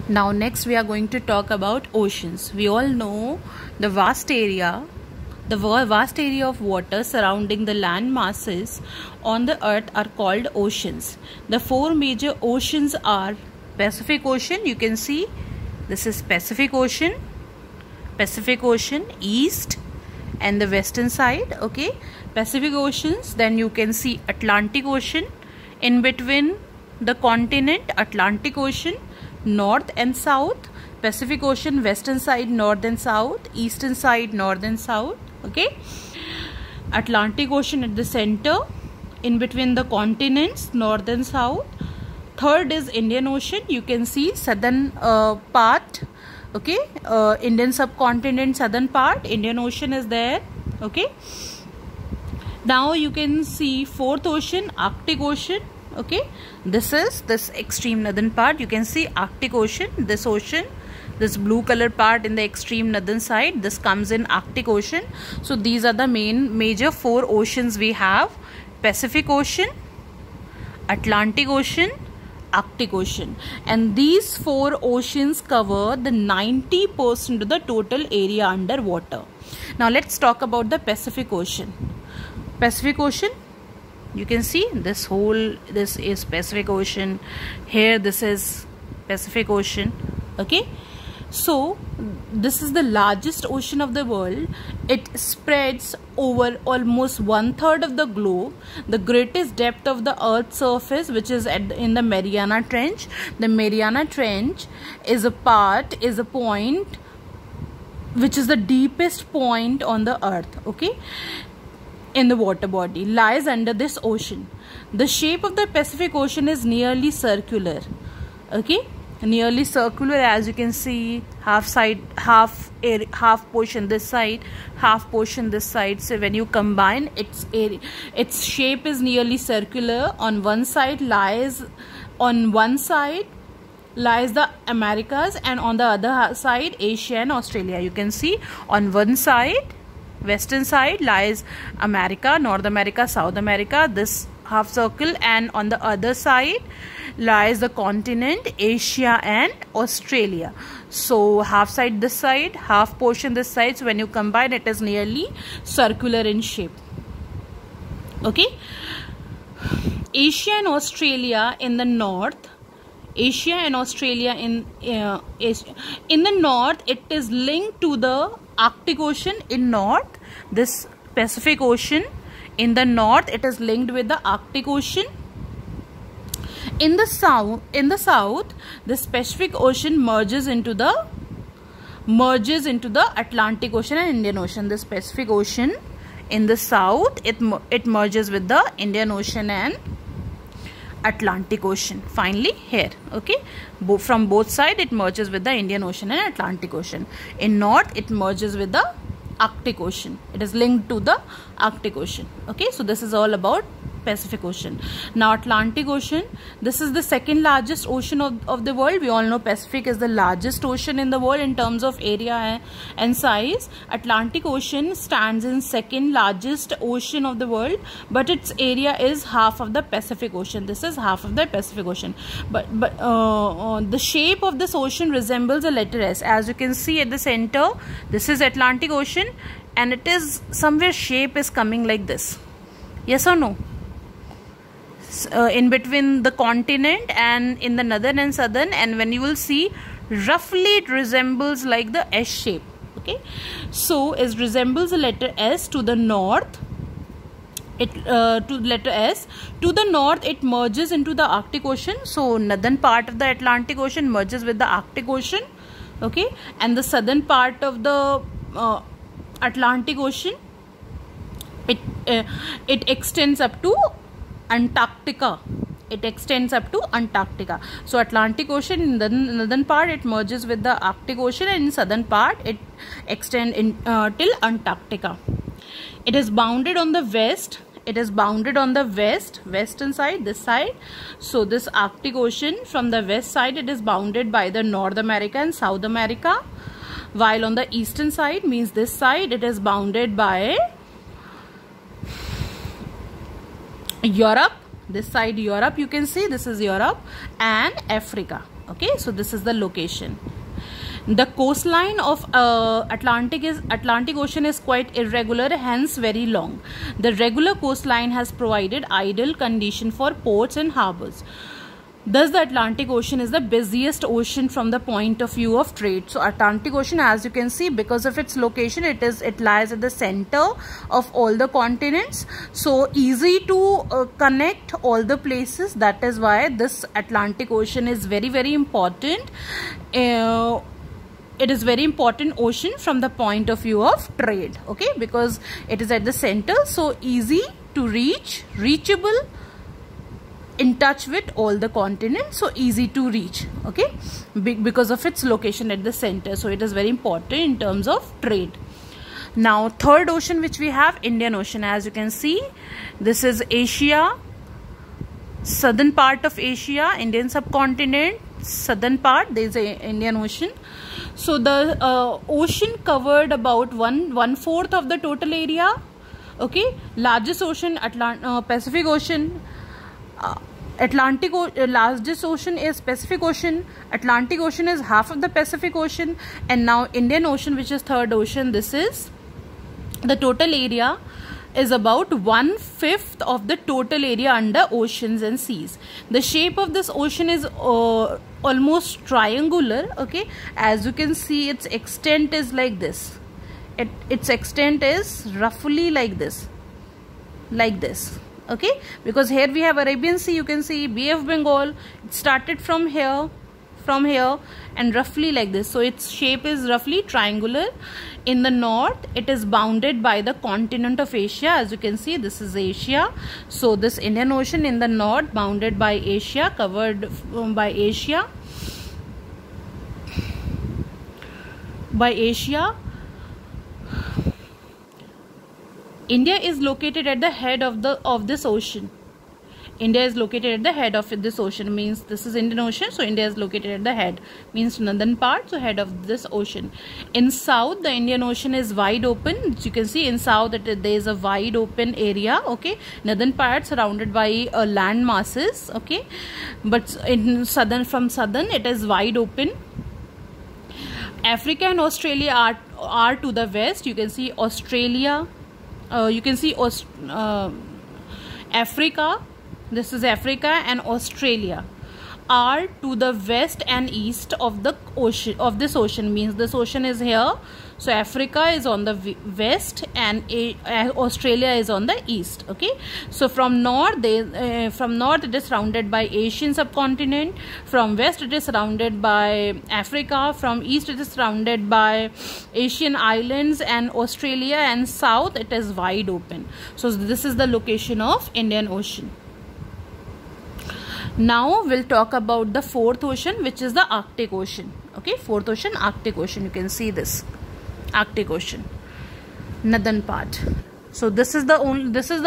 Now next we are going to talk about oceans. We all know the vast area of water surrounding the land masses on the earth are called oceans. The four major oceans are Pacific Ocean. You can see this is Pacific Ocean, east and the western side. Okay, Pacific Oceans. Then you can see Atlantic Ocean in between the continent, Atlantic Ocean, north and south, Pacific Ocean, western side, north and south, eastern side, north and south. Okay, Atlantic Ocean at the center, in between the continents, north and south. Third is Indian Ocean. You can see southern part. Okay, Indian subcontinent, southern part, Indian Ocean is there. Okay, now you can see fourth ocean, Arctic Ocean. Okay, this is this extreme northern part. You can see Arctic Ocean, this blue color part in the extreme northern side, this comes in Arctic Ocean. So these are the major four oceans we have: Pacific Ocean, Atlantic Ocean, Arctic Ocean, and these four oceans cover the 90% of the total area underwater. Now let's talk about the Pacific Ocean. Pacific Ocean, you can see this is Pacific Ocean. Here this is Pacific Ocean. Okay, so this is the largest ocean of the world. It spreads over almost 1/3 of the globe. The greatest depth of the earth's surface, which is in the Mariana Trench. The Mariana Trench is a point which is the deepest point on the earth. Okay, in the water body, lies under this ocean. The shape of the Pacific Ocean is nearly circular. Okay, nearly circular, as you can see, half portion this side, half portion this side. So when you combine its shape is nearly circular. On one side lies the Americas, and on the other side Asia and Australia. You can see on one side, western side, lies America, North America, South America, this half circle, and on the other side lies the continent Asia and Australia. So half side this side, half portion this side. So when you combine, it is nearly circular in shape. Okay, Asia and Australia in the north. Asia and Australia in the north, it is linked to the Arctic Ocean in north. This Pacific Ocean in the north, it is linked with the Arctic Ocean. In the south, this Pacific Ocean merges into the Atlantic Ocean and Indian Ocean. This Pacific Ocean in the south, it merges with the Indian Ocean and Atlantic Ocean. Finally here, okay, from both sides it merges with the Indian Ocean and Atlantic Ocean. In north, it merges with the Arctic Ocean. It is linked to the Arctic Ocean. Okay, so this is all about Pacific Ocean. Now Atlantic Ocean, this is the second largest ocean of the world. We all know Pacific is the largest ocean in the world in terms of area and size. Atlantic Ocean stands in second largest ocean of the world, but its area is half of the Pacific Ocean. This is half of the Pacific Ocean, but the shape of this ocean resembles a letter S. As you can see at the center, this is Atlantic Ocean, and it is somewhere shape is coming like this. Yes or no? In between the continent and in the northern and southern, and when you will see, roughly it resembles like the S shape. Okay, so it resembles a letter S to the north. To letter S to the north, it merges into the Arctic Ocean. So northern part of the Atlantic Ocean merges with the Arctic Ocean. Okay, and the southern part of the Atlantic Ocean, it extends up to Antarctica. So Atlantic Ocean in the northern part, it merges with the Arctic Ocean, and in southern part it extends till Antarctica. It is bounded on the west. Western side, this side. So this Arctic Ocean, from the west side, it is bounded by the North America and South America, while on the eastern side, means this side, it is bounded by Europe. This side Europe, you can see this is Europe, and Africa. Okay, so this is the location. The coastline of Atlantic Ocean is quite irregular, hence very long. The regular coastline has provided ideal condition for ports and harbors. Thus, the Atlantic Ocean is the busiest ocean from the point of view of trade. So, Atlantic Ocean, as you can see, because of its location, it lies at the center of all the continents. So, easy to connect all the places. That is why this Atlantic Ocean is very, very important. It is very important ocean from the point of view of trade, okay, because it is at the center, so easy to reach, reachable, in touch with all the continents, so easy to reach, okay, because of its location at the center. So it is very important in terms of trade. Now, third ocean which we have, Indian Ocean. As you can see, this is Asia, southern part of Asia, Indian subcontinent, southern part, there is a Indian Ocean. So the ocean covered about one fourth of the total area, okay. Largest ocean, Pacific Ocean. Largest ocean is Pacific Ocean. Atlantic Ocean is half of the Pacific Ocean. And now Indian Ocean, which is third ocean, this is the total area is about 1/5 of the total area under oceans and seas. The shape of this ocean is almost triangular, okay. As you can see, its extent is like this. Its extent is roughly like this, okay, because here we have Arabian Sea. You can see Bay of Bengal. It started from here, and roughly like this. So its shape is roughly triangular. In the north, it is bounded by the continent of Asia. As you can see, this is Asia. So this Indian Ocean in the north, bounded by Asia, covered by Asia. India is located at the head of this ocean. India is located at the head of this ocean, means this is Indian Ocean, so India is located at the head, means northern part, so head of this ocean. In south, the Indian Ocean is wide open. As you can see, in south there is a wide open area, okay. Northern part surrounded by land masses, okay, but in from southern it is wide open. Africa and Australia are to the west. You can see Australia, you can see Africa. This is Africa and Australia are to the west and east of the ocean, of this ocean, means this ocean is here. So Africa is on the west and Australia is on the east, okay. So from north it is surrounded by Asian subcontinent. From west it is surrounded by Africa. From east it is surrounded by Asian islands and Australia, and south it is wide open. So this is the location of Indian Ocean. Now we'll talk about the fourth ocean, which is the Arctic Ocean, okay. Fourth ocean, Arctic Ocean. You can see this Arctic Ocean, northern part. So this is the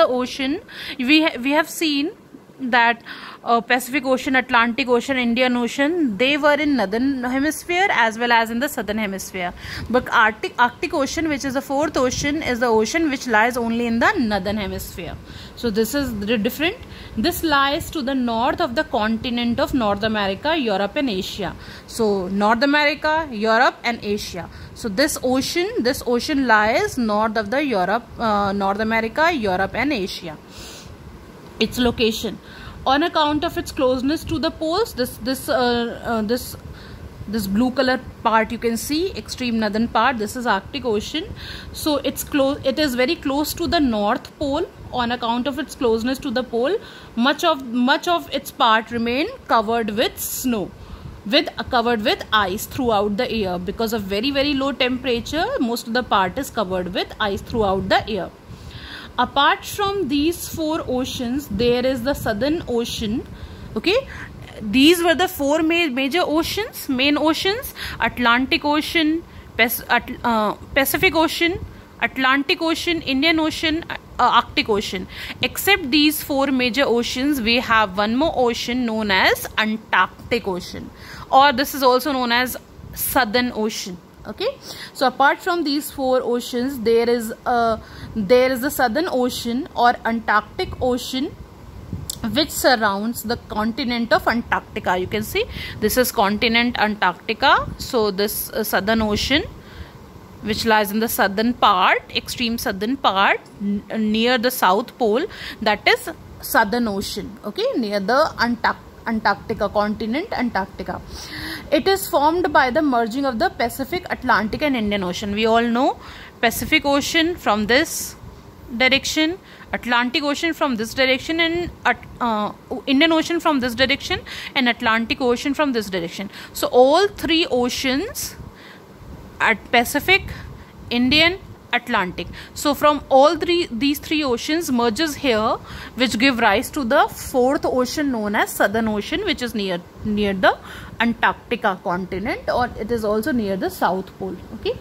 ocean. We have seen that Pacific Ocean, Atlantic Ocean, Indian Ocean, they were in northern hemisphere as well as in the southern hemisphere. But Arctic Ocean, which is the fourth ocean, is the ocean which lies only in the northern hemisphere. So this is different. This lies to the north of the continent of North America, Europe and Asia. So North America, Europe and Asia. So this ocean lies north of the North America, Europe and Asia. Its location, on account of its closeness to the poles, this blue color part you can see, extreme northern part, this is Arctic Ocean. So it is very close to the North Pole. On account of its closeness to the pole, much of its part remain covered with snow, covered with ice throughout the year. Because of very, very low temperature, most of the part is covered with ice throughout the year. Apart from these four oceans, there is the Southern Ocean, okay. These were the four major oceans, main oceans: Atlantic Ocean, Pacific Ocean, Atlantic Ocean, Indian Ocean, Arctic Ocean. Except these four major oceans, we have one more ocean known as Antarctic Ocean, or this is also known as Southern Ocean, okay. So apart from these four oceans, there is the Southern Ocean or Antarctic Ocean, which surrounds the continent of Antarctica. You can see this is continent Antarctica. So this southern ocean, which lies in the southern part, extreme southern part, near the South Pole, that is Southern Ocean, okay, near the Antarctica, continent Antarctica. It is formed by the merging of the Pacific, Atlantic and Indian Ocean. We all know Pacific Ocean from this direction, Atlantic Ocean from this direction, and Indian Ocean from this direction, and Atlantic Ocean from this direction. So all three oceans at Pacific, Indian, Atlantic. So from all these three oceans merges here, which give rise to the fourth ocean known as Southern Ocean, which is near the Antarctica continent, or it is also near the South Pole. Okay.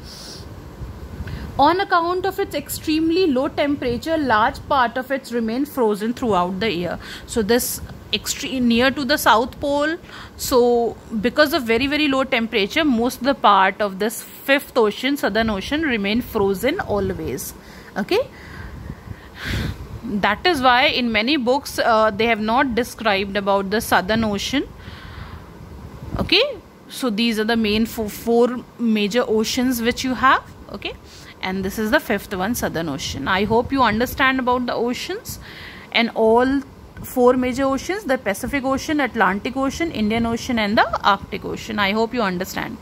On account of its extremely low temperature, large part of it remain frozen throughout the year. So this extreme near to the South Pole, so because of very low temperature, most of the part of this fifth ocean, Southern Ocean, remain frozen always. Okay, that is why in many books they have not described about the Southern Ocean. Okay, so these are the main four major oceans which you have. Okay, and this is the fifth one, Southern Ocean. I hope you understand about the oceans and all four major oceans: the Pacific Ocean, Atlantic Ocean, Indian Ocean and the Arctic Ocean. I hope you understand.